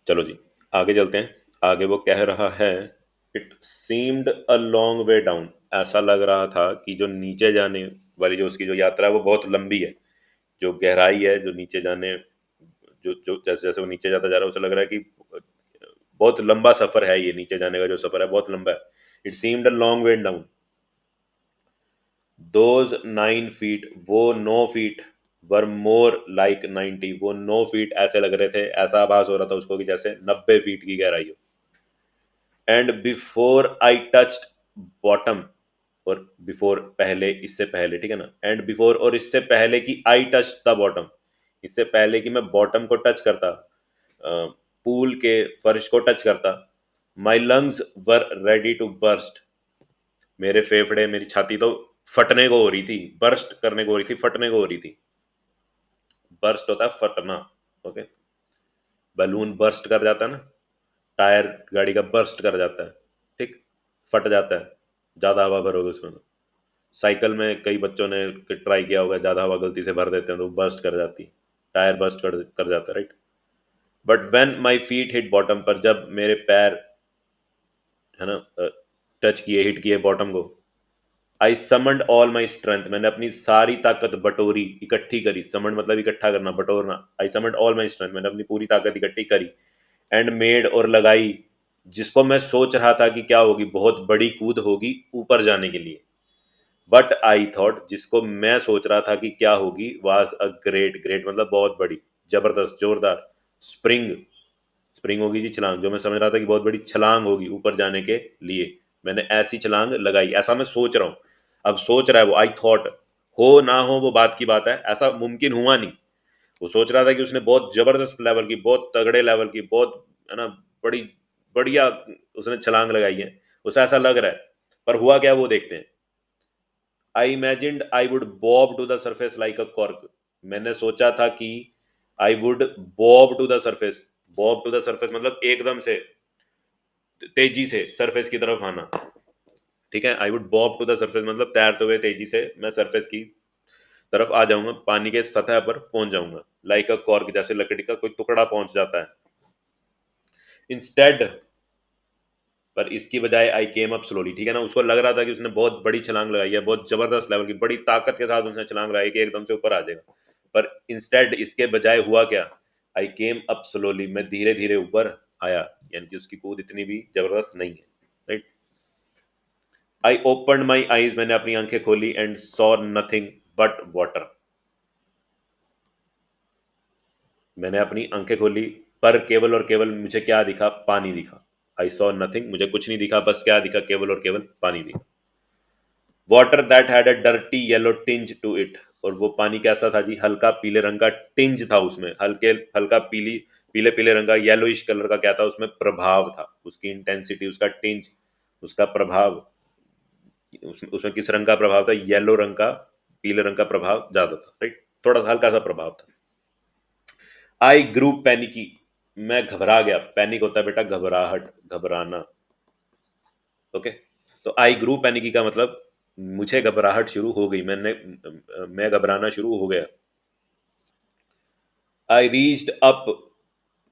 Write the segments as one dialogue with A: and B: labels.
A: चलो जी, आगे चलते हैं। आगे वो कह रहा है, it seemed a long way down. ऐसा लग रहा था कि जो नीचे जाने वाली जो उसकी जो यात्रा है वो बहुत लंबी है। जो गहराई है, जो नीचे जाने, जो जो जैसे जैसे वो नीचे जाता जा रहा है उसे लग रहा है कि बहुत लंबा सफर है, ये नीचे जाने का जो सफर है बहुत लंबा है। It seemed a long way down. Those 9 feet, वो 9 फीट, वर मोर लाइक 90, वो 9 फीट ऐसे लग रहे थे, ऐसा आभास हो रहा था उसको कि जैसे 90 फीट की गहराई हो। And before I touched bottom, और बिफोर पहले, इससे पहले, ठीक है ना, एंड बिफोर और इससे पहले कि आई टच द बॉटम, इससे पहले कि मैं बॉटम को टच करता, पूल के फर्श को टच करता, my lungs were ready to burst, मेरे फेफड़े, मेरी छाती तो फटने को हो रही थी, बर्स्ट करने को हो रही थी, फटने को हो रही थी। बर्स्ट होता है फटना। ओके, बलून बर्स्ट कर जाता है ना, टायर गाड़ी का बर्स्ट कर जाता है, ठीक, फट जाता है, ज्यादा हवा भरोगे उसमें तो। साइकिल में कई बच्चों ने ट्राई किया होगा, ज्यादा हवा गलती से भर देते हैं तो बर्स्ट कर जाती है, टायर बर्स्ट कर जाता है, right. But when my feet hit bottom, पर जब मेरे पैर, है ना, टच किए, हिट किए बॉटम को, आई समंड ऑल माई स्ट्रेंथ, मैंने अपनी सारी ताकत बटोरी, इकट्ठी करी। समंड मतलब इकट्ठा करना, बटोरना। आई समंड ऑल माई स्ट्रेंथ, मैंने अपनी पूरी ताकत इकट्ठी करी। एंड मेड, और लगाई, जिसको मैं सोच रहा था कि क्या होगी, बहुत बड़ी कूद होगी ऊपर जाने के लिए। बट आई थॉट, जिसको मैं सोच रहा था कि क्या होगी, वाज अ ग्रेट, ग्रेट मतलब बहुत बड़ी, जबरदस्त, जोरदार, स्प्रिंग, स्प्रिंग होगी जी छलांग, जो मैं समझ रहा था कि बहुत बड़ी छलांग होगी ऊपर जाने के लिए, मैंने ऐसी छलांग लगाई, ऐसा मैं सोच रहा हूँ। अब सोच रहा है वो, आई थॉट, हो ना हो वो बात की बात है, ऐसा मुमकिन हुआ नहीं। वो सोच रहा था कि उसने बहुत जबरदस्त लेवल की, बहुत तगड़े लेवल की, बहुत, है ना, बड़ी बढ़िया उसने छलांग लगाई है, उसे ऐसा लग रहा है। पर हुआ क्या, वो देखते हैं। I imagined I would bob to the surface like a cork, मैंने सोचा था कि I would bob to the surface, bob to the surface मतलब एकदम से तेजी से सरफेस की तरफ आना, ठीक है। I would bob to the surface मतलब तैरते हुए तेजी से मैं सरफेस की तरफ आ जाऊंगा, पानी के सतह पर पहुंच जाऊंगा, लाइक अ कॉर्क, जैसे लकड़ी का कोई टुकड़ा पहुंच जाता है। इंस्टेड, पर इसकी बजाय आई केम अप स्लोली, ठीक है ना, उसको लग रहा था कि उसने बहुत बड़ी छलांग लगाई है, बहुत जबरदस्त लेवल की बड़ी ताकत के साथ उसने छलांग लगाई कि एकदम से ऊपर आ जाएगा। पर इंस्टेड, इसके बजाय हुआ क्या, आई केम अप स्लोली, मैं धीरे धीरे ऊपर आया, यानी कि उसकी कूद इतनी भी जबरदस्त नहीं है, right. I open my eyes, मैंने अपनी आंखें खोली, and saw nothing but water, मैंने अपनी आंखें खोली, पर केवल और केवल मुझे क्या दिखा, पानी दिखा। आई सॉ नथिंग, मुझे कुछ नहीं दिखा, बस क्या दिखा, केवल और केवल पानी दिखा। Water that had a dirty yellow tinge to it, और वो पानी कैसा था जी, हल्का पीले रंग का टिंज था उसमें, हल्के हल्का पीली, पीले पीले रंग का, येलोइश कलर का क्या था उसमें, प्रभाव था, उसकी इंटेंसिटी, उसका टिंज, उसका प्रभाव, उसमें किस रंग का प्रभाव था, येलो रंग का, पीले रंग का प्रभाव ज्यादा था, राइट, थोड़ा सा हल्का सा प्रभाव था। आई ग्रू पैनिकी, मैं घबरा गया, पैनिक होता है बेटा घबराहट, घबराना, ओके। तो आई ग्रू पैनिकी का मतलब मुझे घबराहट शुरू हो गई, मैं घबराना शुरू हो गया। I reached up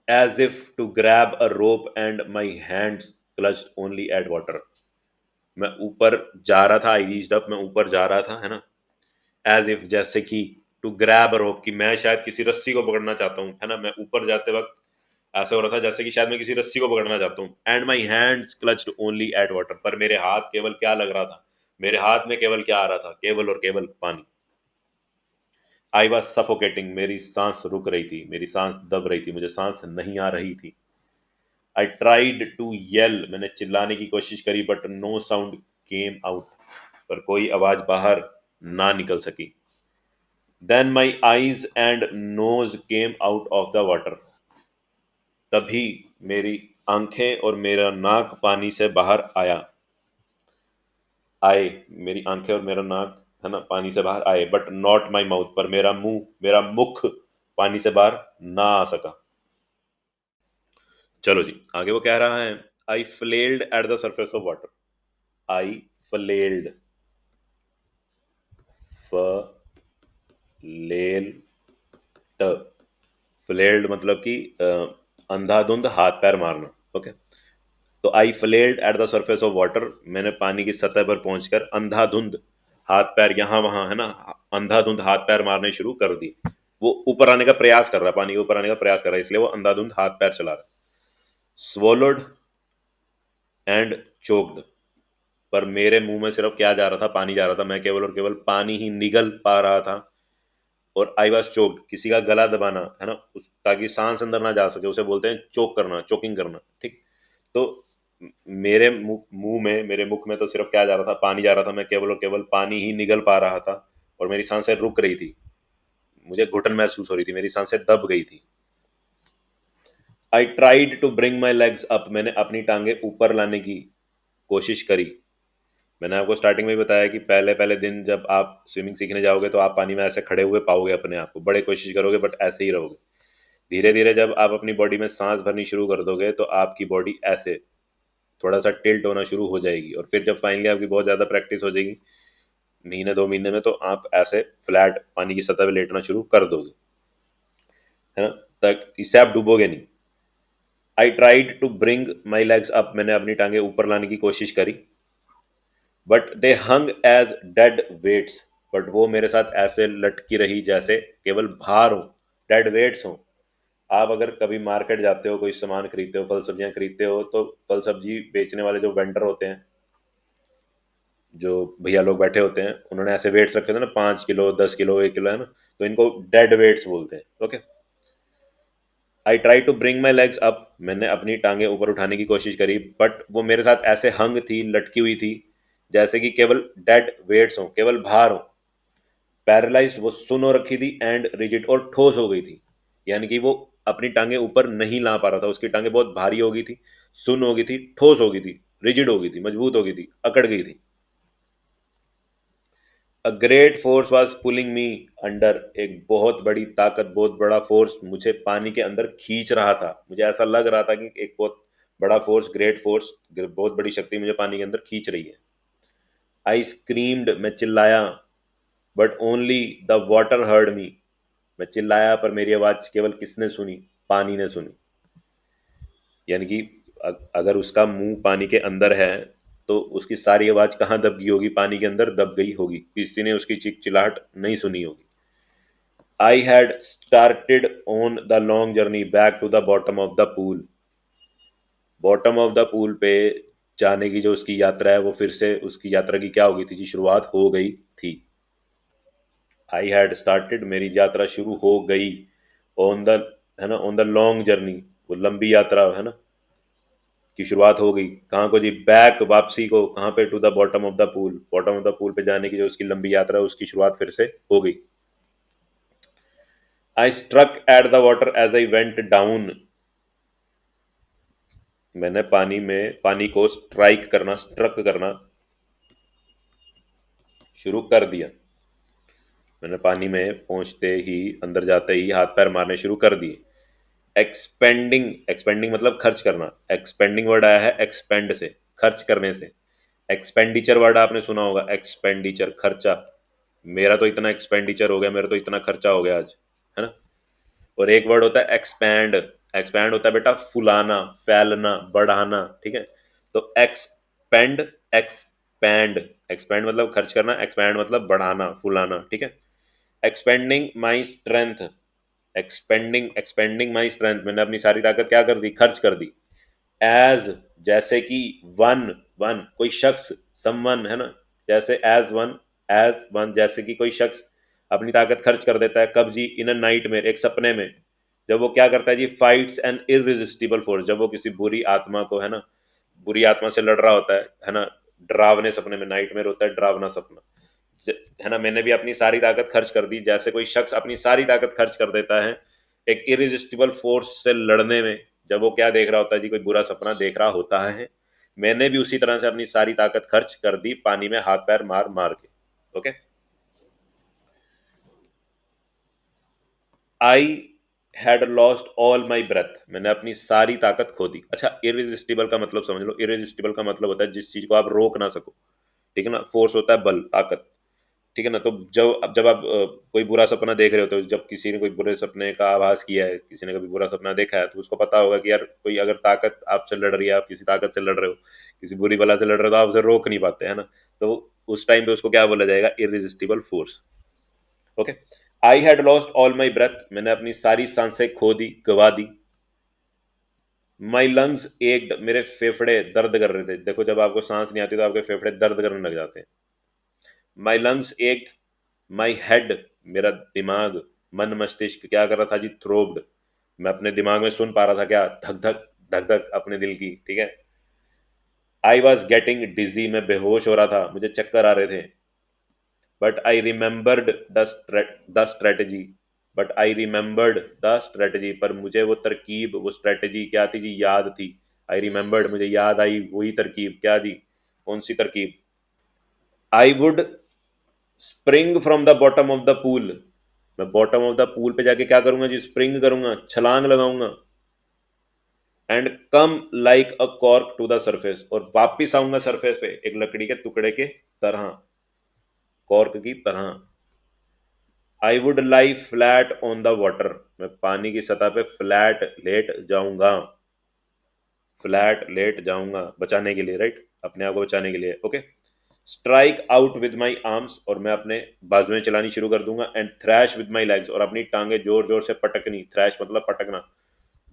A: as if to grab a rope and my hands clutched only at water, मैं ऊपर जा रहा था, आई रीच्ड अप, मैं ऊपर जा रहा था, है ना, एज इफ जैसे कि, टू ग्रैब अ रोप, कि मैं शायद किसी रस्सी को पकड़ना चाहता हूँ, है ना, मैं ऊपर जाते वक्त ऐसा हो रहा था जैसे कि शायद मैं किसी रस्सी को पकड़ना चाहता हूँ। And my hands clutched only at water, पर मेरे हाथ केवल क्या लग रहा था, मेरे हाथ में केवल क्या आ रहा था, केवल और केवल पानी। आई वॉज सफोकेटिंग, मेरी सांस रुक रही थी, मेरी सांस दब रही थी, मुझे सांस नहीं आ रही थी। आई ट्राइड टू येल, मैंने चिल्लाने की कोशिश करी, but no sound came out, पर कोई आवाज बाहर ना निकल सकी। Then my eyes and nose came out of the water, तभी मेरी आंखें और मेरा नाक पानी से बाहर आया, आए, मेरी आंखें और मेरा नाक, है ना, पानी से बाहर आए, बट नॉट माई माउथ, पर मेरा मुंह, मेरा मुख पानी से बाहर ना आ सका। चलो जी, आगे वो कह रहा है, I flailed at the surface of water, I flailed, flailed, flailed मतलब कि अंधाधुंध हाथ पैर मारना। ओके, तो I flailed at the surface of water, मैंने पानी की सतह पर पहुंचकर अंधाधुंध हाथ पैर यहाँ वहां है ना, अंधाधुंध हाथ पैर मारने शुरू कर दी। वो ऊपर आने का प्रयास कर रहा है, पानी के ऊपर आने का प्रयास कर रहा है, इसलिए वो अंधाधुंध हाथ पैर चला रहा है। स्वोलोड एंड चोक्ड, पर मेरे मुंह में सिर्फ क्या जा रहा था, पानी जा रहा था, मैं केवल और केवल पानी ही निगल पा रहा था। और आई वॉज चोक्ड, किसी का गला दबाना है ना, ताकि सांस अंदर ना जा सके, उसे बोलते हैं चोक करना, चोकिंग करना, ठीक। तो मेरे मुंह में, मेरे मुख में तो सिर्फ क्या जा रहा था, पानी जा रहा था, मैं केवल और केवल पानी ही निगल पा रहा था, और मेरी सांसें रुक रही थी, मुझे घुटन महसूस हो रही थी, मेरी सांसें दब गई थी। I tried to bring my legs up, मैंने अपनी टांगे ऊपर लाने की कोशिश करी। मैंने आपको स्टार्टिंग में ही बताया कि पहले पहले दिन जब आप स्विमिंग सीखने जाओगे तो आप पानी में ऐसे खड़े हुए पाओगे अपने आप को, बड़े कोशिश करोगे बट ऐसे ही रहोगे। धीरे धीरे जब आप अपनी बॉडी में सांस भरनी शुरू कर दोगे तो आपकी बॉडी ऐसे थोड़ा सा टिल्ट होना शुरू हो जाएगी, और फिर जब फाइनली आपकी बहुत ज़्यादा प्रैक्टिस हो जाएगी, महीने 2 महीने में, तो आप ऐसे फ्लैट पानी की सतह पर लेटना शुरू कर दोगे, है ना, तक इससे आप डूबोगे नहीं। I tried to bring my legs up, मैंने अपनी टांगे ऊपर लाने की कोशिश करी, but they hung as dead weights, but वो मेरे साथ ऐसे लटकी रही जैसे केवल भार हो, डेड वेट्स हो। आप अगर कभी मार्केट जाते हो, कोई सामान खरीदते हो, फल सब्जियां खरीदते हो, तो फल सब्जी बेचने वाले जो वेंडर होते हैं, जो भैया लोग बैठे होते हैं, उन्होंने ऐसे वेट्स रखे थे ना, 5 किलो, 10 किलो, 1 किलो, है ना, तो इनको डेड वेट्स बोलते हैं। Okay, I try to bring my legs up, मैंने अपनी टांगे ऊपर उठाने की कोशिश करी, बट वो मेरे साथ ऐसे हंग थी, लटकी हुई थी, जैसे कि केवल डेड वेट्स हो, केवल भार हो। पैरालाइज्ड, वो सुन हो रखी थी, एंड रिजिड, और ठोस हो गई थी, यानी कि वो अपनी टांगे ऊपर नहीं ला पा रहा था, उसकी टांगे बहुत भारी हो गई थी, सुन हो गई थी, ठोस हो गई थी, रिजिड हो गई थी, मजबूत हो गई थी, अकड़ गई थी। A great force was pulling me under, एक बहुत बड़ी ताकत, बहुत बड़ा फोर्स मुझे पानी के अंदर खींच रहा था, मुझे ऐसा लग रहा था कि एक बहुत बड़ा फोर्स, ग्रेट फोर्स, बहुत बड़ी शक्ति मुझे पानी के अंदर खींच रही है। आई स्क्रीम्ड, मैं चिल्लाया, but only the water heard me, मैं चिल्लाया पर मेरी आवाज केवल किसने सुनी, पानी ने सुनी। यानी कि अगर उसका मुंह पानी के अंदर है तो उसकी सारी आवाज कहाँ दब गई होगी, पानी के अंदर दब गई होगी, किसी ने उसकी चीख चिल्लाहट नहीं सुनी होगी। I had started on the long journey back to the bottom of the pool, bottom of the pool पे जाने की जो उसकी यात्रा है, वो फिर से उसकी यात्रा की क्या हो गई थी जी, शुरुआत हो गई थी। आई हैड स्टार्टेड, मेरी यात्रा शुरू हो गई, ऑन द, है ना, ऑन द लॉन्ग जर्नी, वो लंबी यात्रा है ना, की शुरुआत हो गई, कहाँ को जी, बैक, वापसी को, कहाँ पे, to the bottom of the pool, bottom of the pool पे जाने की जो उसकी लंबी यात्रा है, उसकी शुरुआत फिर से हो गई। I struck at the water as I went down, मैंने पानी में, पानी को स्ट्राइक करना, स्ट्रक करना शुरू कर दिया, मैंने पानी में पहुंचते ही, अंदर जाते ही हाथ पैर मारने शुरू कर दिए। एक्सपेंडिंग, एक्सपेंडिंग मतलब खर्च करना, एक्सपेंडिंग वर्ड आया है एक्सपेंड से, खर्च करने से। एक्सपेंडिचर वर्ड आपने सुना होगा, एक्सपेंडिचर, खर्चा, मेरा तो इतना एक्सपेंडिचर हो गया, मेरा तो इतना खर्चा हो गया आज, है ना। और एक वर्ड होता है एक्सपैंड, एक्सपैंड होता है बेटा फुलाना, फैलना, बढ़ाना, ठीक है। तो एक्सपेंड, एक्सपैंड, एक्सपैंड मतलब खर्च करना, एक्सपैंड मतलब बढ़ाना, फुलाना, ठीक है। Expanding my strength, expanding, expanding my strength, मैंने अपनी सारी ताकत क्या कर दी, खर्च कर दी। एज, जैसे कि, वन, वन कोई शख्स, समवन, है ना, जैसे एज वन, एज वन जैसे कि कोई शख्स अपनी ताकत खर्च कर देता है, कब जी, इन अ नाइट में, एक सपने में, जब वो क्या करता है जी, फाइट्स एन इररिजिस्टिबल फोर्स, जब वो किसी बुरी आत्मा को, है ना, बुरी आत्मा से लड़ रहा होता है ना, डरावने सपने में, नाइट में होता है डरावना सपना, है ना, मैंने भी अपनी सारी ताकत खर्च कर दी, जैसे कोई शख्स अपनी सारी ताकत खर्च कर देता है एक इरिजिस्टिबल फोर्स से लड़ने में, जब वो क्या देख रहा होता है जी, कोई बुरा सपना देख रहा होता है। मैंने भी उसी तरह से अपनी सारी ताकत खर्च कर दी पानी में हाथ पैर मार मार के। Okay, I had lost all my breath, मैंने अपनी सारी ताकत खो दी। अच्छा, इरिजिस्टिबल का मतलब समझ लो, इरिजिस्टिबल का मतलब होता है जिस चीज को आप रोक ना सको, ठीक है ना, फोर्स होता है बल, ताकत, ठीक है ना? तो जब आप कोई बुरा सपना देख रहे होते हो, जब किसी ने कोई बुरे सपने का आभास किया है, किसी ने कभी बुरा सपना देखा है, तो उसको पता होगा कि यार कोई अगर ताकत आपसे लड़ रही है, आप किसी ताकत से लड़ रहे हो, किसी बुरी बला से लड़ रहे हो, तो आप उसे रोक नहीं पाते, है ना? तो उस टाइम पे उसको क्या बोला जाएगा? Irresistible force. Okay. I had lost all my breath, मैंने अपनी सारी सांसें खो दी, गवा दी। माई लंग्स एक, मेरे फेफड़े दर्द कर रहे थे। देखो जब आपको सांस नहीं आती तो आपके फेफड़े दर्द करने लग जाते हैं। माई लंग्स एक, माई हेड, मेरा दिमाग, मन मस्तिष्क क्या कर रहा था जी? थ्रोब्ड, मैं अपने दिमाग में सुन पा रहा था क्या? धक धक, धक धक अपने दिल की, ठीक है। आई वॉज गेटिंग डिजी, मैं बेहोश हो रहा था, मुझे चक्कर आ रहे थे। But I remembered the strategy, but I remembered the strategy, पर मुझे वो तरकीब, वो स्ट्रेटजी क्या थी जी? याद थी। आई रिमेंबर्ड, मुझे याद आई वही तरकीब, क्या जी? कौन सी तरकीब? I would spring from the bottom of the pool, मैं बॉटम ऑफ द पूल पे जाके क्या करूंगा जी? स्प्रिंग करूंगा, छलांग लगाऊंगा। And come like a cork to the surface, और वापिस आऊंगा सरफेस पे एक लकड़ी के टुकड़े के तरह, कॉर्क की तरह। I would lie flat on the water, मैं पानी की सतह पे फ्लैट लेट जाऊंगा, फ्लैट लेट जाऊंगा, बचाने के लिए, राइट, अपने आप को बचाने के लिए। Okay. Strike out with my arms, और मैं अपने बाजुएं चलानी शुरू कर दूंगा। And trash with my legs, और अपनी टांगे जोर जोर से पटकनी, थ्रैश मतलब पटकना,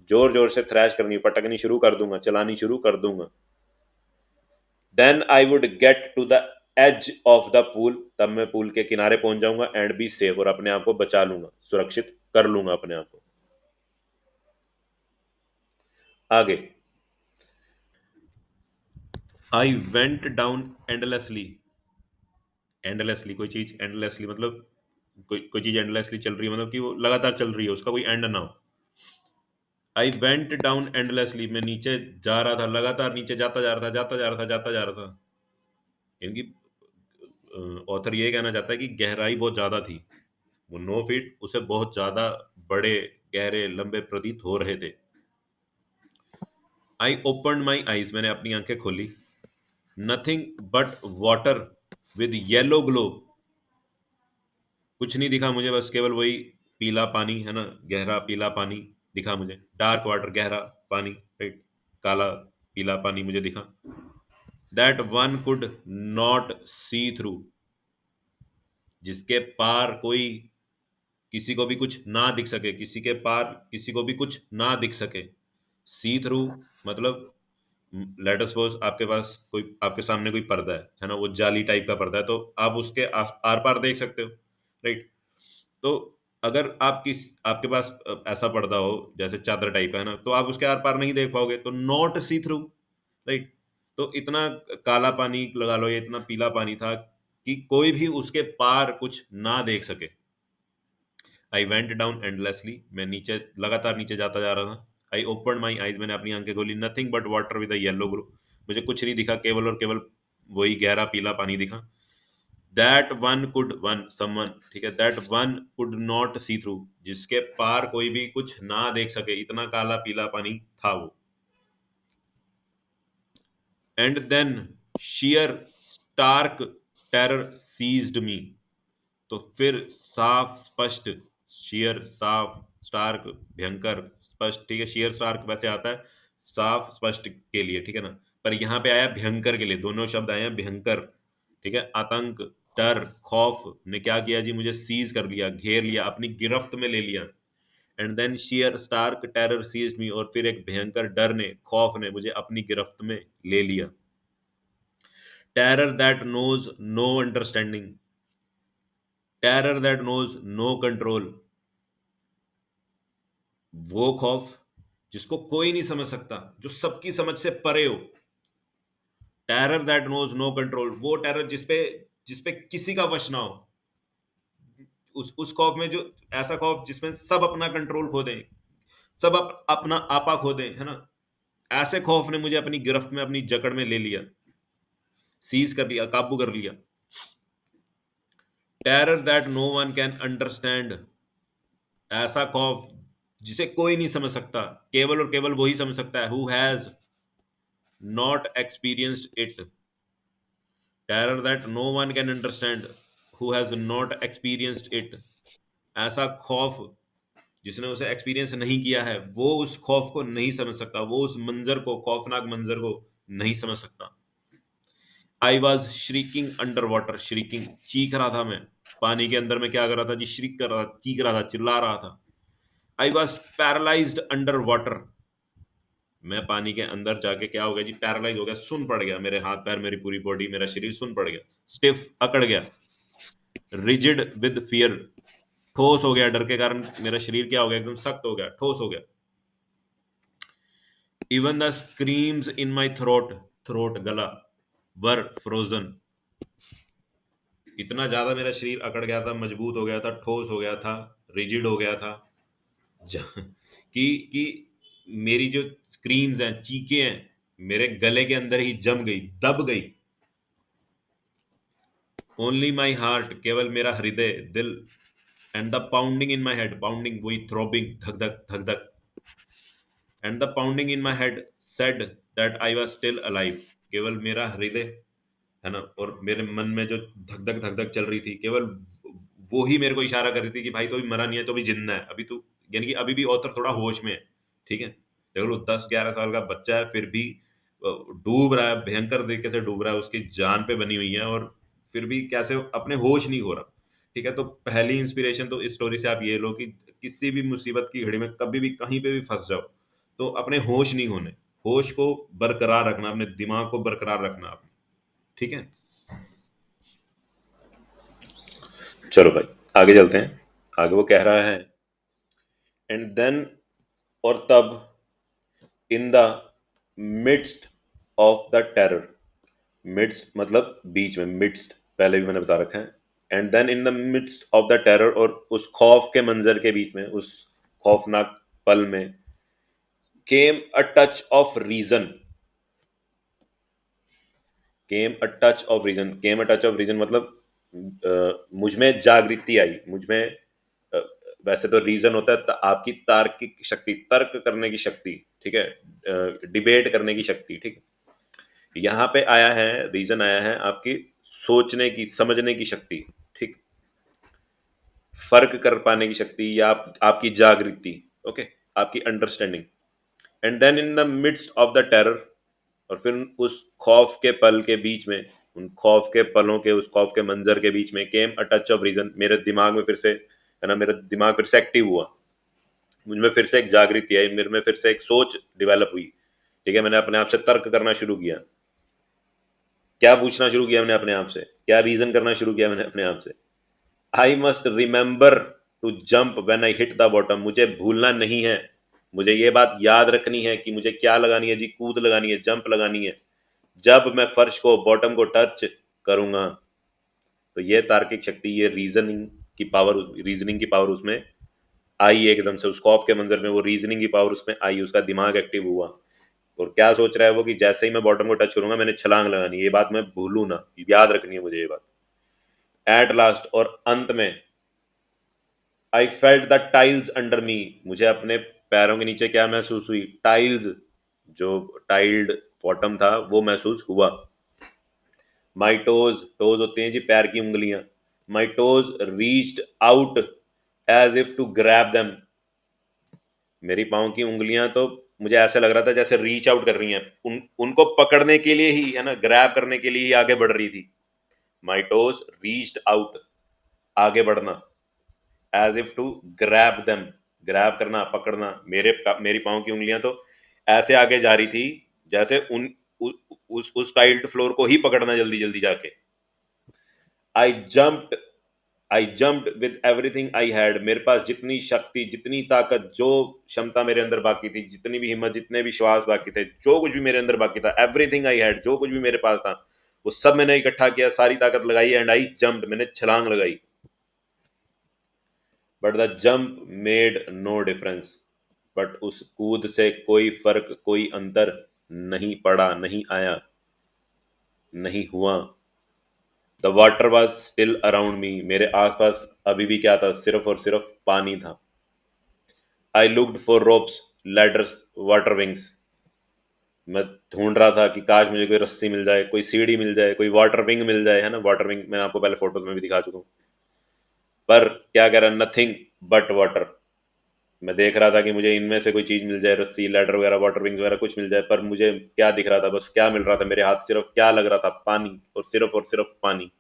A: जोर जोर से थ्रैश करनी, पटकनी शुरू कर दूंगा, चलानी शुरू कर दूंगा। Then I would get to the edge of the pool, तब मैं पूल के किनारे पहुंच जाऊंगा। एंड बी सेफ, और अपने आप को बचा लूंगा, सुरक्षित कर लूंगा अपने आप को। आगे। आई वेंट डाउन एंडलेसली, एंडलेसली कोई चीज एंडलेसली मतलब कोई चीज एंडलेसली चल रही है, मतलब कि वो लगातार चल रही है, उसका कोई एंड ना हो। आई वेंट डाउन एंडलेसली, मैं नीचे जा रहा था, लगातार नीचे जाता जा रहा था, जाता जा रहा था, जाता जा रहा था। इनकी ऑथर ये कहना चाहता है कि गहराई बहुत ज्यादा थी, वो 9 फीट उसे बहुत ज्यादा बड़े, गहरे, लंबे प्रतीत हो रहे थे। आई ओपन माई आईज, मैंने अपनी आंखें खोली। Nothing but water with yellow glow, कुछ नहीं दिखा मुझे, बस केवल वही पीला पानी, है ना, गहरा पीला पानी दिखा मुझे। डार्क वाटर, गहरा पानी, राइट, काला पीला पानी मुझे दिखा। That one could not see through, जिसके पार कोई, किसी को भी कुछ ना दिख सके, किसी के पार किसी को भी कुछ ना दिख सके। सी थ्रू मतलब, लेट अस सपोज आपके पास कोई, आपके सामने कोई पर्दा है ना, वो जाली टाइप का पर्दा है, तो आप उसके आर पार देख सकते हो, राइट। तो अगर आपके पास ऐसा पर्दा हो जैसे चादर टाइप का, है ना, तो आप उसके आर पार नहीं देख पाओगे, तो नॉट सी थ्रू, राइट। तो इतना काला पानी लगा लो, ये इतना पीला पानी था कि कोई भी उसके पार कुछ ना देख सके। आई वेंट डाउन एंडलेसली, मैं नीचे, लगातार नीचे जाता जा रहा था। आई ओपन माई आईज, मैंने अपनी आंखें खोली। Nothing but water with a yellow glow, मुझे कुछ नहीं दिखा, केवल और केवल वही गहरा पीला पानी दिखा। That one could, one someone, ठीक है, that one could not see through, जिसके पार कोई भी कुछ ना देख सके, इतना काला पीला पानी था वो। And then sheer stark terror seized me, तो फिर साफ स्पष्ट, शेयर साफ, स्टार्क भयंकर, स्पष्ट, ठीक है, शेयर स्टार्क वैसे आता है साफ स्पष्ट के लिए, ठीक है ना, पर यहाँ पे आया भयंकर के लिए, दोनों शब्द आए हैं भयंकर, ठीक है। आतंक, डर, खौफ ने क्या किया जी? मुझे सीज कर लिया, घेर लिया, अपनी गिरफ्त में ले लिया। And then sheer stark terror seized me, और फिर एक भयंकर डर ने, खौफ ने मुझे अपनी गिरफ्त में ले लिया। Terror that knows no understanding, terror that knows no control, वो खौफ जिसको कोई नहीं समझ सकता, जो सबकी समझ से परे हो। Terror that knows no control, वो टेरर जिसपे किसी का वश ना हो। उस खौफ में जो, ऐसा खौफ जिसमें सब अपना कंट्रोल खो दें, सब अपना आपा खो दें, है ना, ऐसे खौफ ने मुझे अपनी गिरफ्त में, अपनी जकड़ में ले लिया, सीज कर लिया, काबू कर लिया। Terror that no one can understand, ऐसा खौफ जिसे कोई नहीं समझ सकता, केवल और केवल वही समझ सकता है, who has not experienced it. Terror that no one can understand, who has not experienced it, ऐसा खौफ जिसने उसे एक्सपीरियंस नहीं किया है वो उस खौफ को नहीं समझ सकता, वो उस मंजर को, खौफनाक मंजर को नहीं समझ सकता। I was shrieking under water, shrieking, चीख रहा था मैं। पानी के अंदर में क्या कर रहा था जी? श्रीक कर रहा, चीख रहा था, चिल्ला रहा था। I was paralysed under water, मैं पानी के अंदर जाके क्या हो गया जी? पैरालाइज हो गया, सुन पड़ गया, मेरे हाथ पैर, मेरी पूरी बॉडी, मेरा शरीर सुन पड़ गया, स्टिफ, अकड़ गया। रिजिड विद फियर, ठोस हो गया, डर के कारण मेरा शरीर क्या हो गया? एकदम सख्त हो गया, ठोस हो गया। Even the screams in my throat, throat गला, वर फ्रोजन, इतना ज्यादा मेरा शरीर अकड़ गया था, मजबूत हो गया था, ठोस हो गया था, रिजिड हो गया था, कि मेरी जो स्क्रीम्स हैं, चीखें हैं, मेरे गले के अंदर ही जम गई, दब गई। ओनली माई हार्ट, केवल मेरा हृदय, दिल, and the pounding in my head, pounding वही थ्रोबिंग, धक धक धक धक, and the pounding in my head said that I was still alive, केवल मेरा हृदय है ना, और मेरे मन में जो धक धक चल रही थी, केवल वो ही मेरे को इशारा कर रही थी कि भाई तो भी मरा नहीं है, तो भी जिंदा है अभी तू, यानी कि अभी भी ऑथर थोड़ा होश में है। ठीक है, देख लो 10-11 साल का बच्चा है, फिर भी डूब रहा है, भयंकर तरीके से डूब रहा है, उसकी जान पे बनी हुई है, और फिर भी कैसे अपने होश नहीं हो रहा। ठीक है, तो पहली इंस्पिरेशन तो इस स्टोरी से आप ये लो कि किसी भी मुसीबत की घड़ी में कभी भी कहीं पे भी फंस जाओ तो अपने होश नहीं होने, होश को बरकरार रखना, अपने दिमाग को बरकरार रखना अपने। ठीक है, चलो भाई आगे चलते हैं। आगे वो कह रहा है, एंड देन, और तब, in the midst of the terror, midst मतलब बीच में, मिड्स्ट पहले भी मैंने बता रखा है। And then in the midst of the terror, और उस खौफ के मंजर के बीच में, उस खौफनाक पल में, came a touch of reason, came a touch of reason, came a touch of reason मतलब मुझ में जागृति आई, मुझ में अ, वैसे तो रीजन होता है आपकी तार्किक शक्ति, तर्क करने की शक्ति, ठीक है, डिबेट करने की शक्ति। ठीक है, यहाँ पे आया है, रीजन आया है आपकी सोचने की, समझने की शक्ति। ठीक, फर्क कर पाने की शक्ति, या आपकी जागृति। ओके, आपकी understanding. And then in the midst of the terror, और फिर उस खौफ के पल के बीच में, उन खौफ के पलों के, उस खौफ के मंजर के बीच में, came a touch of reason, मेरे दिमाग में फिर से, है ना, मेरा दिमाग फिर से एक्टिव हुआ, मुझ में फिर से एक जागृति आई, मेरे में फिर से एक सोच डेवलप हुई। ठीक है, मैंने अपने आप से तर्क करना शुरू किया, क्या पूछना शुरू किया मैंने अपने आप से, क्या रीजन करना शुरू किया मैंने अपने आप से। I must remember to jump when I hit the bottom, मुझे भूलना नहीं है, मुझे ये बात याद रखनी है कि मुझे क्या लगानी है जी? कूद लगानी है, जंप लगानी है, जब मैं फर्श को, बॉटम को टच करूंगा। तो ये तार्किक शक्ति, ये रीजनिंग की पावर उसमें आई एकदम से, उस खौफ के मंजर में वो रीजनिंग की पावर उसमें आई, उसका दिमाग एक्टिव हुआ। और क्या सोच रहा है वो कि जैसे ही मैं बॉटम को टच करूंगा मैंने छलांग लगानी है, ये बात मैं भूलू ना, याद रखनी है मुझे ये बात। एट लास्ट, और अंत में, I felt the tiles under मी, मुझे अपने पैरों के नीचे क्या महसूस हुई? टाइल्स, जो टाइल्ड बॉटम था वो महसूस हुआ। माई टोज, टोज होते हैं जी पैर की उंगलियां, my toes reached out as if to grab them, मेरी पाँव की उंगलियां तो मुझे ऐसे लग रहा था जैसे रीच आउट कर रही हैं, उनको पकड़ने के लिए ही, है ना, ग्रैब करने के लिए ही आगे बढ़ रही थी। माई टोज रीच्ड आउट, आगे बढ़ना, as if to grab them, grab करना, पकड़ना, मेरी पाँव की उंगलियां तो ऐसे आगे जा रही थी जैसे उस टाइल्ड फ्लोर को ही पकड़ना जल्दी जल्दी जाके। आई jumped, I jumped with everything I had, मेरे पास जितनी शक्ति, जितनी ताकत, जो क्षमता मेरे अंदर बाकी थी, जितनी भी हिम्मत, जितने भी श्वास बाकी थे, जो कुछ भी मेरे अंदर बाकी था, एवरीथिंग आई हैड, जो कुछ भी मेरे पास था वो सब मैंने इकट्ठा किया, सारी ताकत लगाई, एंड आई जम्प्ड, मैंने छलांग लगाई। But the jump made no difference, बट उस कूद से कोई फर्क, कोई अंतर नहीं पड़ा, नहीं आया, नहीं हुआ। The water was still around me, मेरे आसपास अभी भी क्या था? सिर्फ और सिर्फ पानी था। I looked for ropes, ladders, water wings, मैं ढूंढ रहा था कि काश मुझे कोई रस्सी मिल जाए, कोई सीढ़ी मिल जाए, कोई वाटर विंग मिल जाए, है ना, वाटर विंग मैंने आपको पहले फोटोज में भी दिखा चुका हूँ। पर क्या कह रहा, नथिंग बट वाटर। मैं देख रहा था कि मुझे इनमें से कोई चीज मिल जाए, रस्सी, लैडर वगैरह, वाटर विंग्स वगैरह कुछ मिल जाए, पर मुझे क्या दिख रहा था, बस क्या मिल रहा था मेरे हाथ, सिर्फ क्या लग रहा था, पानी, और सिर्फ पानी।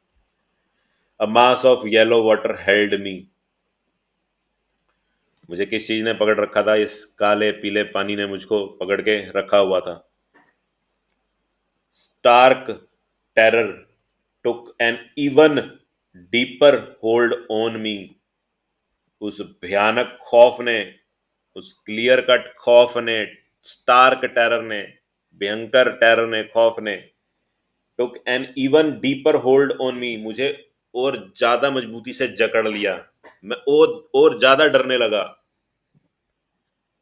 A: A mass of yellow water held me. मुझे किस चीज ने पकड़ रखा था, इस काले पीले पानी ने मुझको पकड़ के रखा हुआ था। Stark terror took an even deeper hold on me. उस भयानक खौफ ने, उस क्लियर कट खौफ ने, स्टार्क टेरर ने, भयंकर टेरर ने, खौफ ने, टुक an even deeper hold on मी, मुझे और ज्यादा मजबूती से जकड़ लिया। मैं और ज्यादा डरने लगा।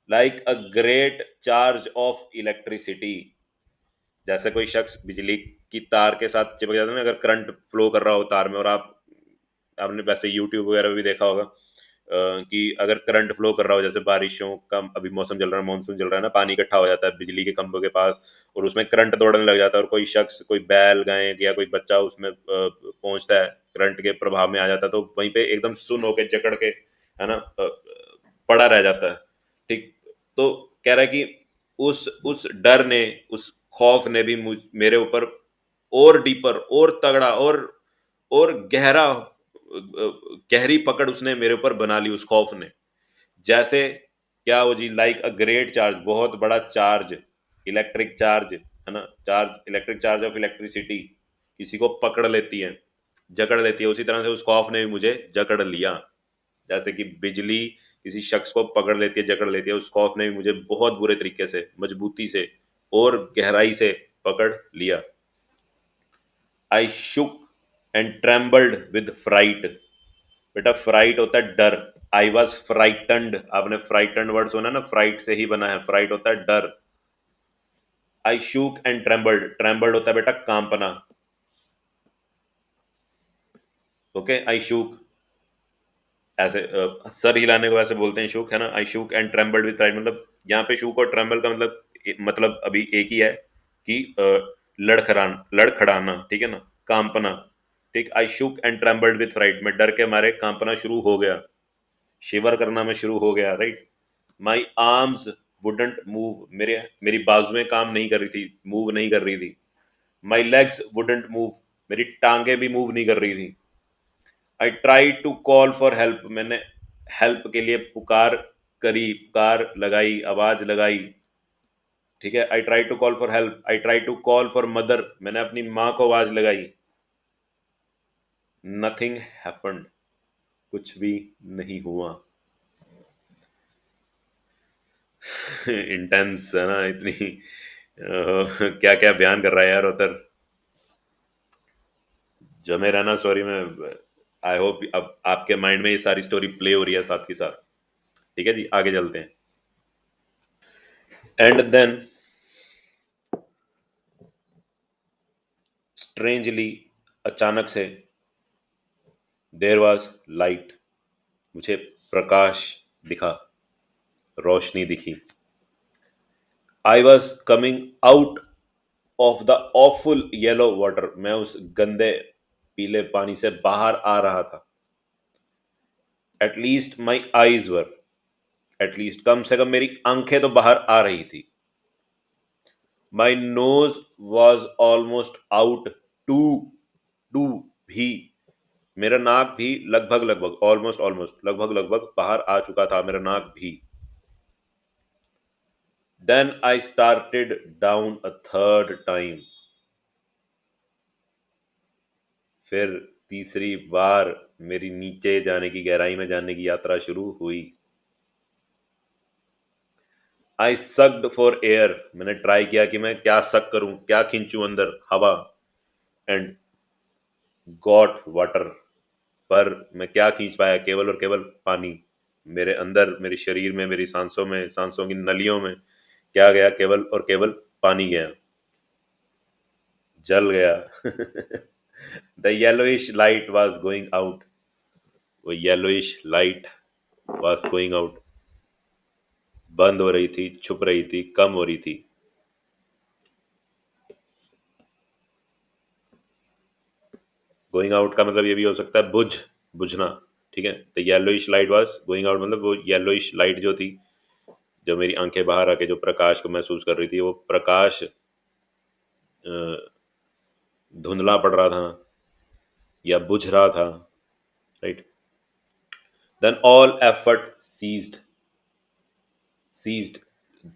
A: Like a great charge of electricity. जैसे कोई शख्स बिजली की तार के साथ चिपक जाता है ना, अगर करंट फ्लो कर रहा हो तार में, और आपने वैसे यूट्यूब वगैरह में भी देखा होगा कि अगर करंट फ्लो कर रहा हो, जैसे बारिशों का अभी मौसम चल रहा है, मानसून चल रहा है ना, पानी इकट्ठा हो जाता है बिजली के खंभों के पास, और उसमें करंट दौड़ने लग जाता है, और कोई शख्स, कोई बैल गाय या कोई बच्चा उसमें पहुंचता है, करंट के प्रभाव में आ जाता है, तो वहीं पे एकदम सुन्न होके जकड़ के, है ना, पड़ा रह जाता है। ठीक। तो कह रहा है कि उस डर ने, उस खौफ ने भी मेरे ऊपर और डीपर, और तगड़ा, और गहरी पकड़ उसने मेरे ऊपर बना ली, उस खौफ ने। जैसे क्या हो जी, लाइक अ ग्रेट चार्ज, बहुत बड़ा चार्ज, इलेक्ट्रिक चार्ज, है ना, charge, electric charge of electricity किसी को पकड़ लेती है, जकड़ लेती है, उसी तरह से उस खौफ ने भी मुझे जकड़ लिया। जैसे कि बिजली किसी शख्स को पकड़ लेती है, जकड़ लेती है, उस खौफ ने भी मुझे बहुत बुरे तरीके से, मजबूती से और गहराई से पकड़ लिया। आई शुक एंड ट्रेम्बल्ड विद फ्राइट। बेटा, फ्राइट होता है डर। आई वॉज फ्राइटन्ड, आपने फ्राइटन्ड वर्ड सुना ना, फ्राइट से ही बना है, फ्राइट होता है डर। I shook and trembled, trembled होता है बेटा कांपना। ओके, आई शूक, ऐसे सर हिलाने को ऐसे बोलते हैं शूक, है ना। I shook and trembled with fright, मतलब यहाँ पे शूक और ट्रेम्बल का मतलब अभी एक ही है कि लड़खड़ाना, ठीक है ना, कांपना। ठीक, I shook and trembled with fright, मैं डर के मारे कांपना शुरू हो गया, शिवर करना मैं शुरू हो गया, right. My arms wouldn't move, मेरी बाजुएं काम नहीं कर रही थी, मूव नहीं कर रही थी। माई लेग्स वुडंट मूव, मेरी टांगे भी मूव नहीं कर रही थी। I try to call for help, मैंने हेल्प के लिए पुकार करी, पुकार लगाई, आवाज लगाई। ठीक है, I try to call for help, I try to call for mother, मैंने अपनी माँ को आवाज लगाई। नथिंग हैपेंड, कुछ भी नहीं हुआ। इंटेंस है ना इतनी, क्या क्या बयान कर रहा है यार उधर। जमे रहना स्टोरी में। आई होप अब आपके माइंड में ये सारी स्टोरी प्ले हो रही है साथ के साथ। ठीक है जी, आगे चलते हैं। एंड देन स्ट्रेंजली, अचानक से, देर वॉज लाइट, मुझे प्रकाश दिखा, रोशनी दिखी। I was coming out of the awful yellow water, मैं उस गंदे पीले पानी से बाहर आ रहा था। At least my eyes were, at least कम से कम मेरी आंखें तो बाहर आ रही थी। My nose was almost out too too भी, मेरा नाक भी लगभग लगभग, ऑलमोस्ट ऑलमोस्ट, लगभग लगभग बाहर आ चुका था मेरा नाक भी। Then I started down a third time, फिर तीसरी बार मेरी नीचे जाने की, गहराई में जाने की यात्रा शुरू हुई। आई सक्ड फॉर एयर, मैंने ट्राई किया कि मैं क्या सक करूं, क्या खींचूं अंदर, हवा। एंड गॉट वाटर, पर मैं क्या खींच पाया, केवल और केवल पानी। मेरे अंदर, मेरे शरीर में, मेरी सांसों में, सांसों की नलियों में क्या गया, केवल और केवल पानी गया, जल गया। The yellowish light was going out, वो yellowish light was going out, बंद हो रही थी, छुप रही थी, कम हो रही थी। गोइंग आउट का मतलब ये भी हो सकता है बुझना, ठीक है। तो yellowish light was going out, मतलब वो येलोइश लाइट जो थी, जो मेरी आंखें बाहर आके जो प्रकाश को महसूस कर रही थी, वो प्रकाश धुंधला पड़ रहा था या बुझ रहा था, right. Then all effort ceased. Ceased,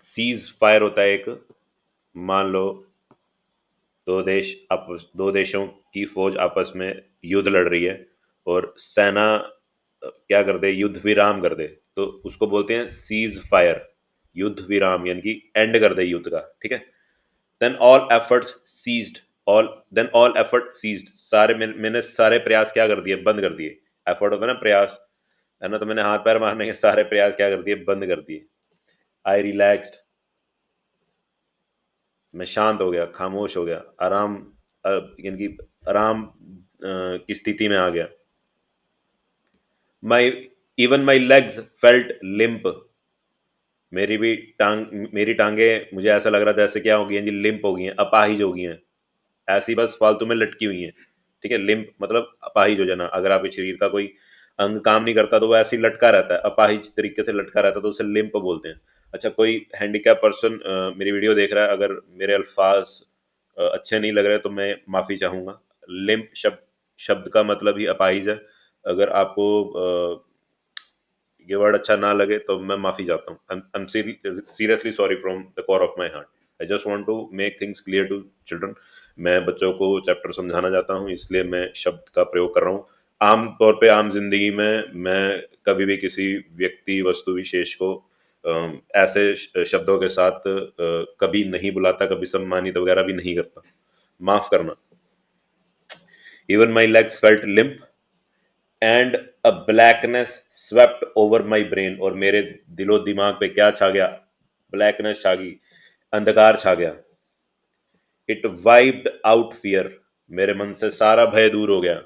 A: cease fire होता है एक, मान लो दो देशों की फौज आपस में युद्ध लड़ रही है और सेना क्या कर दे, युद्ध विराम कर दे, तो उसको बोलते हैं सीज फायर, युद्ध विराम, यानी कि एंड कर दे युद्ध का, ठीक है। Then all efforts ceased, then all effort ceased, मैंने सारे प्रयास क्या कर दिए, बंद कर दिए। एफर्ट होता है ना प्रयास, है ना, तो मैंने हाथ पैर मारने के सारे प्रयास क्या कर दिए, बंद कर दिए। आई रिलैक्स्ड, मैं शांत हो गया, खामोश हो गया, आराम, यानी कि आराम की स्थिति में आ गया। My even my legs felt limp, मेरी टांगे, मुझे ऐसा लग रहा था जैसे क्या हो गई हैं जी, लिम्प हो गई हैं, अपाहिज हो गई हैं, ऐसी बस फालतू में लटकी हुई हैं, ठीक है। लिम्प मतलब अपाहिज हो जाना, अगर आपके शरीर का कोई अंग काम नहीं करता तो वो ऐसे ही लटका रहता है, अपाहिज तरीके से लटका रहता है, तो उसे लिम्प बोलते हैं। अच्छा, कोई हैंडीकैप पर्सन मेरी वीडियो देख रहा है, अगर मेरे अल्फाज अच्छे नहीं लग रहे तो मैं माफ़ी चाहूँगा। लिम्प शब्द शब्द का मतलब ही अपाहिज है। अगर आपको ये वर्ड अच्छा ना लगे तो मैं माफ़ी चाहता हूँ। I am seriously sorry from the core of my heart. I just want to make things clear to children. मैं बच्चों को चैप्टर समझाना चाहता हूँ, इसलिए मैं शब्द का प्रयोग कर रहा हूँ। आम तौर पे आम जिंदगी में मैं कभी भी किसी व्यक्ति वस्तु विशेष को ऐसे शब्दों के साथ कभी नहीं बुलाता, कभी सम्मानित वगैरह भी नहीं करता, माफ करना। Even my legs felt limp and a blackness swept over my brain, और मेरे दिलो दिमाग पे क्या छा गया, ब्लैकनेस छा गई, अंधकार छा गया। इट वाइप्ड आउट फियर, मेरे मन से सारा भय दूर हो गया।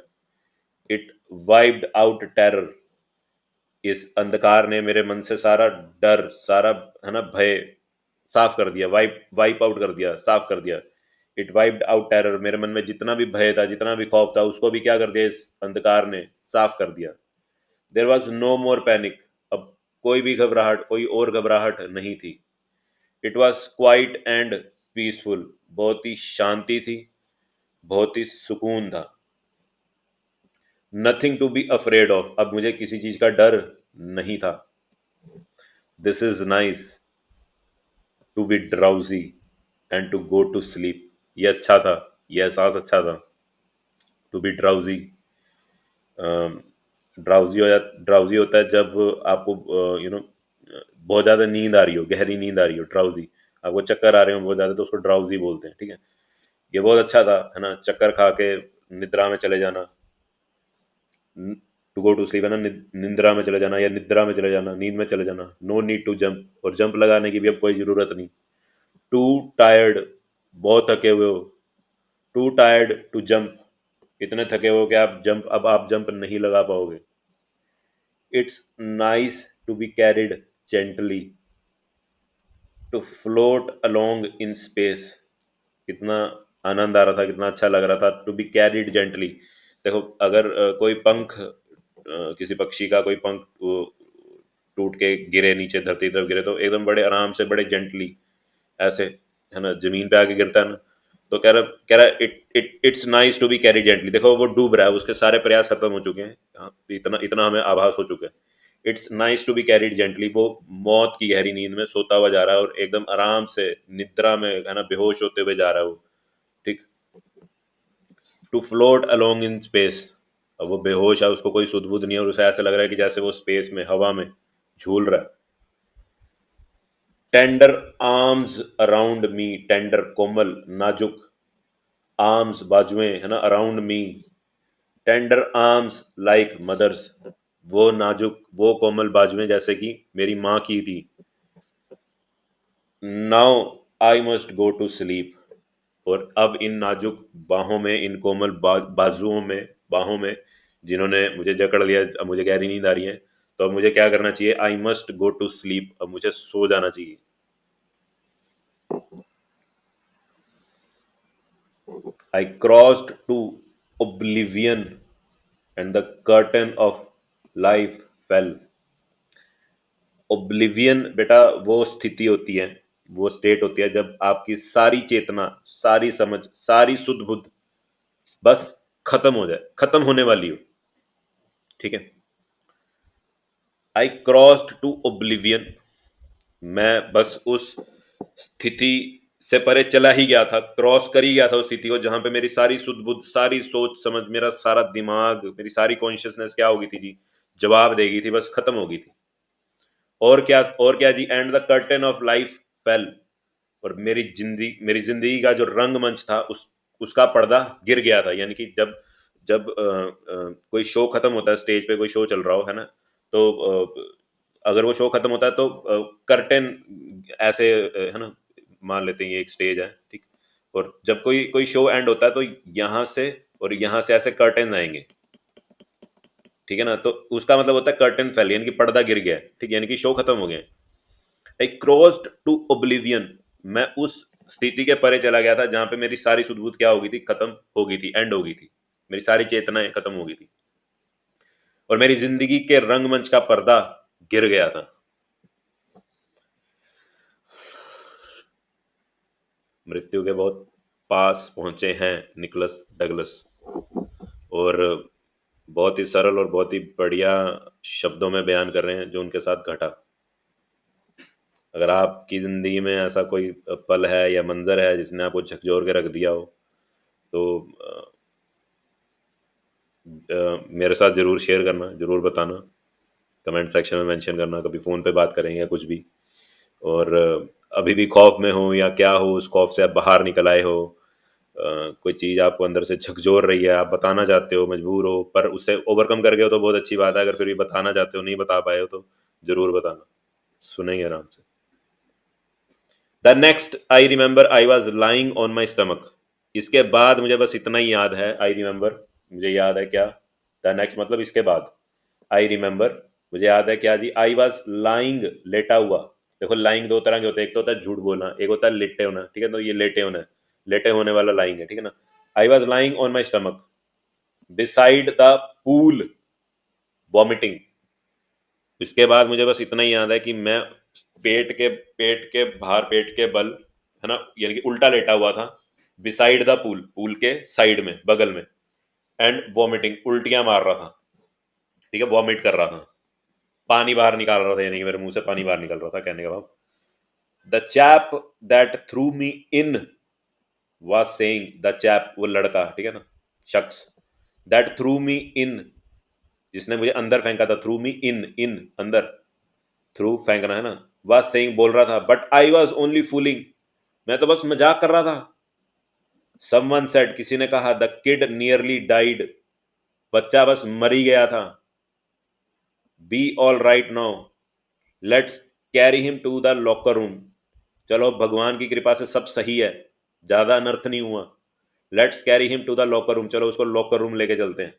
A: इट वाइप्ड आउट टेरर, इस अंधकार ने मेरे मन से सारा डर, सारा, है ना, भय साफ कर दिया, वाइप वाइप आउट कर दिया, साफ कर दिया। इट वाइप्ड आउट टेरर, मेरे मन में जितना भी भय था, जितना भी खौफ था, उसको भी क्या कर दिया, इस अंधकार ने साफ कर दिया। There was no more panic, अब कोई भी घबराहट, कोई और घबराहट नहीं थी। It was quite and peaceful, बहुत ही शांति थी, बहुत ही सुकून था। Nothing to be afraid of, अब मुझे किसी चीज का डर नहीं था। This is nice to be drowsy and to go to sleep, ये अच्छा था, ये एहसास अच्छा था। टू बी ड्राउजी, ड्राउजी होता है जब आपको बहुत ज़्यादा नींद आ रही हो, गहरी नींद आ रही हो, ड्राउजी, आपको चक्कर आ रहे हो बहुत ज़्यादा, तो उसको ड्राउजी बोलते हैं, ठीक है। ये बहुत अच्छा था, है ना, चक्कर खा के निद्रा में चले जाना, टू गो टू स्लीप, है ना, निद्रा में चले जाना या निद्रा में चले जाना, नींद में चले जाना। नो नीड टू जंप, और जंप लगाने की भी अब कोई ज़रूरत नहीं। टू टायर्ड, बहुत थके हुए हो, टू टायर्ड टू जंप, इतने थके हो कि आप जंप नहीं लगा पाओगे। It's nice to be carried gently, to float along in space, कितना आनंद आ रहा था, कितना अच्छा लग रहा था। टू बी कैरिड जेंटली, देखो अगर कोई पंख, किसी पक्षी का कोई पंख टूट के गिरे नीचे, धरती की तरफ गिरे, तो एकदम बड़े आराम से, बड़े जेंटली ऐसे, है ना, जमीन पे आके गिरता है ना, तो कह रहा it's nice to be carry gently. देखो वो डूब रहा है, उसके सारे प्रयास खत्म हो चुके हैं, हाँ, इतना इतना हमें आभास हो चुका है। It's nice to be carried gently, वो मौत की गहरी नींद में सोता हुआ जा रहा है और एकदम आराम से निद्रा में, है ना, बेहोश होते हुए जा रहा है वो, ठीक। To float along in space, अब वो बेहोश है, उसको कोई सुध बुध नहीं है, और उसे ऐसा लग रहा है कि जैसे वो स्पेस में, हवा में झूल रहा है। Tender arms around me, tender कोमल, नाजुक, आर्म्स बाजुएं, है ना, around me, tender arms like mother's, वो नाजुक, वो कोमल बाजुएं जैसे कि मेरी माँ की थी। Now I must go to sleep, और अब इन नाजुक बाहों में, इन कोमल बाजुओं में, बाहों में, जिन्होंने मुझे जकड़ लिया, अब मुझे गहरी नींद आ रही है, तो अब मुझे क्या करना चाहिए, I must go to sleep, अब मुझे सो जाना चाहिए। I crossed to oblivion and the curtain of life fell. Oblivion बेटा वो स्थिति होती है, वो स्टेट होती है जब आपकी सारी चेतना, सारी समझ, सारी सुध बुध बस खत्म हो जाए, खत्म होने वाली हो। ठीक है। आई क्रॉस्ड टू ओब्लिवियन, मैं बस उस स्थिति से परे चला ही गया था, क्रॉस कर ही गया था उस स्थिति को जहां पे मेरी सारी सुध बुध, सारी सोच समझ, मेरा सारा दिमाग, मेरी सारी कॉन्शियसनेस क्या हो गई थी जी, जवाब देगी थी, बस खत्म हो गई थी। और क्या जी, and the curtain of life fell, और मेरी जिंदगी का जो रंगमंच था उसका पर्दा गिर गया था। यानी कि जब जब कोई शो खत्म होता है, स्टेज पे कोई शो चल रहा हो, है ना, तो अगर वो शो खत्म होता है तो कर्टेन ऐसे है ना, मान लेते हैं ये एक स्टेज है, ठीक। और जब कोई कोई शो एंड होता है तो यहाँ से और यहाँ से ऐसे कर्टेन आएंगे, ठीक है ना, तो उसका मतलब होता है कर्टेन फेल, यानी कि पर्दा गिर गया है, ठीक, यानी कि शो खत्म हो गया है। आई क्रॉस्ड टू ओब्लिवियन, मैं उस स्थिति के परे चला गया था जहां पे मेरी सारी सुध क्या हो गई थी, खत्म हो गई थी, एंड हो गई थी, मेरी सारी चेतनाएं खत्म हो गई थी, और मेरी जिंदगी के रंगमंच का पर्दा गिर गया था। मृत्यु के बहुत पास पहुंचे हैं निकोलस डगलस, और बहुत ही सरल और बहुत ही बढ़िया शब्दों में बयान कर रहे हैं जो उनके साथ घटा। अगर आपकी ज़िंदगी में ऐसा कोई पल है या मंज़र है जिसने आपको झकझोर के रख दिया हो, तो मेरे साथ ज़रूर शेयर करना, ज़रूर बताना, कमेंट सेक्शन में मेंशन करना, कभी फ़ोन पे बात करेंगे या कुछ भी। और अभी भी खौफ में हो या क्या हो, उस खौफ से आप बाहर निकल आए हो, कोई चीज़ आपको अंदर से झकझोर रही है, आप बताना चाहते हो, मजबूर हो, पर उससे ओवरकम कर गए हो तो बहुत अच्छी बात है। अगर फिर भी बताना चाहते हो, नहीं बता पाए हो, तो ज़रूर बताना, सुनेंगे आराम से। The next I remember I was lying on my stomach, इसके बाद मुझे बस इतना ही याद है, आई रिमेंबर, मुझे याद है क्या, द नेक्स्ट मतलब इसके बाद, आई रिमेंबर, मुझे याद है क्या जी, आई वॉज लाइंग, लेटा हुआ। देखो लाइंग दो तरह के होते हैं, एक तो होता है झूठ बोलना, एक होता है लेटे होना, ठीक है, तो ये लेटे होना है, लेटे होने वाला लाइंग है, ठीक है ना। I was lying on my stomach beside the pool vomiting, इसके बाद मुझे बस इतना ही याद है कि मैं पेट के बाहर, पेट के बल, है ना, यानी कि उल्टा लेटा हुआ था, बिसाइड द पूल, पूल के साइड में, बगल में, एंड वॉमिटिंग, उल्टियां मार रहा था, ठीक है, वॉमिट कर रहा था, पानी बाहर निकाल रहा था, यानी कि मेरे मुंह से पानी बाहर निकल रहा था, कहने का भाव। The chap that through me in was saying, the chap वो लड़का, ठीक है ना, शख्स, दैट थ्रू मी इन, जिसने मुझे अंदर फेंका था, थ्रू मी इन, इन अंदर, थ्रू फेंकना है ना, वाज सेइंग बोल रहा था, but I was only fooling, मैं तो बस मजाक कर रहा था। समवन सेड, किसी ने कहा, द किड नियरली डाइड, बच्चा बस मर ही गया था। Be all right now, let's carry him to the locker room, चलो भगवान की कृपा से सब सही है, ज्यादा अनर्थ नहीं हुआ, let's carry him to the locker room, चलो उसको लॉकर रूम लेके चलते हैं।